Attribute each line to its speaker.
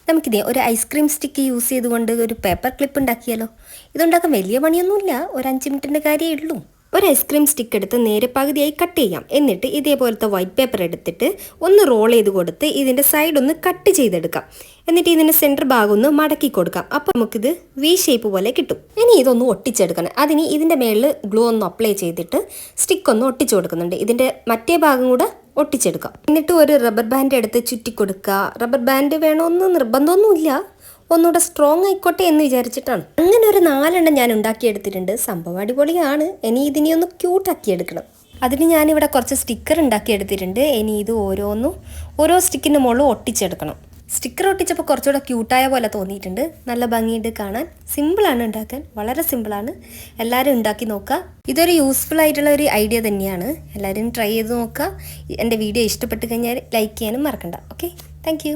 Speaker 1: നമുക്കിതേ ഒരു ice cream stick use ചെയ്തുകൊണ്ട് ഒരു പേപ്പർ ക്ലിപ്പ് ഉണ്ടാക്കിയാലോ? ഇതുണ്ടാക്കാൻ വലിയ പണിയൊന്നുമില്ല, ഒരു 5 മിനിറ്റിൻ്റെ കാര്യമേ ഉള്ളൂ. ഒരു ഐസ്ക്രീം സ്റ്റിക്ക് എടുത്ത് നേരെ പകുതിയായി കട്ട് ചെയ്യാം. എന്നിട്ട് ഇതേപോലത്തെ വൈറ്റ് പേപ്പർ എടുത്തിട്ട് ഒന്ന് റോൾ ചെയ്ത് കൊടുത്ത് ഇതിൻ്റെ സൈഡ് ഒന്ന് കട്ട് ചെയ്തെടുക്കാം. എന്നിട്ട് ഇതിൻ്റെ സെൻറ്റർ ഭാഗം ഒന്ന് മടക്കി കൊടുക്കാം. അപ്പോൾ നമുക്കിത് വി ഷേപ്പ് പോലെ കിട്ടും. ഇനി ഇതൊന്ന് ഒട്ടിച്ചെടുക്കണം. അതിന് ഇതിൻ്റെ മേളിൽ ഗ്ലൂ ഒന്ന് അപ്ലൈ ചെയ്തിട്ട് സ്റ്റിക്ക് ഒന്ന് ഒട്ടിച്ചു കൊടുക്കുന്നുണ്ട്. ഇതിൻ്റെ മറ്റേ ഭാഗം കൂടെ ഒട്ടിച്ചെടുക്കാം. എന്നിട്ട് ഒരു റബ്ബർ ബാൻഡ് എടുത്ത് ചുറ്റി കൊടുക്കുക. റബ്ബർ ബാൻഡ് വേണമെന്ന് നിർബന്ധമൊന്നുമില്ല, ഒന്നുകൂടെ സ്ട്രോങ് ആയിക്കോട്ടെ എന്ന് വിചാരിച്ചിട്ടാണ്. അങ്ങനെ ഒരു 4 എണ്ണം ഞാൻ ഉണ്ടാക്കിയെടുത്തിട്ടുണ്ട്. സംഭവം അടിപൊളിയാണ്. ഇനി ഇതിനെ ഒന്ന് ക്യൂട്ടാക്കി എടുക്കണം. അതിന് ഞാനിവിടെ കുറച്ച് സ്റ്റിക്കർ ഉണ്ടാക്കിയെടുത്തിട്ടുണ്ട്. ഇനി ഇത് ഓരോ സ്റ്റിക്കിൻ്റെ മുകളിൽ ഒട്ടിച്ചെടുക്കണം. സ്റ്റിക്കർ ഒട്ടിച്ചപ്പോൾ കുറച്ചുകൂടെ ക്യൂട്ടായ പോലെ തോന്നിയിട്ടുണ്ട്. നല്ല ഭംഗിയുണ്ട് കാണാൻ. സിമ്പിളാണ് ഉണ്ടാക്കാൻ, വളരെ സിമ്പിളാണ്. എല്ലാവരും ഉണ്ടാക്കി നോക്കുക. ഇതൊരു യൂസ്ഫുൾ ആയിട്ടുള്ള ഒരു ഐഡിയ തന്നെയാണ്. എല്ലാവരും ട്രൈ ചെയ്ത് നോക്കുക. എൻ്റെ വീഡിയോ ഇഷ്ടപ്പെട്ട് കഴിഞ്ഞാൽ ലൈക്ക് ചെയ്യാനും മറക്കണ്ട. Okay, thank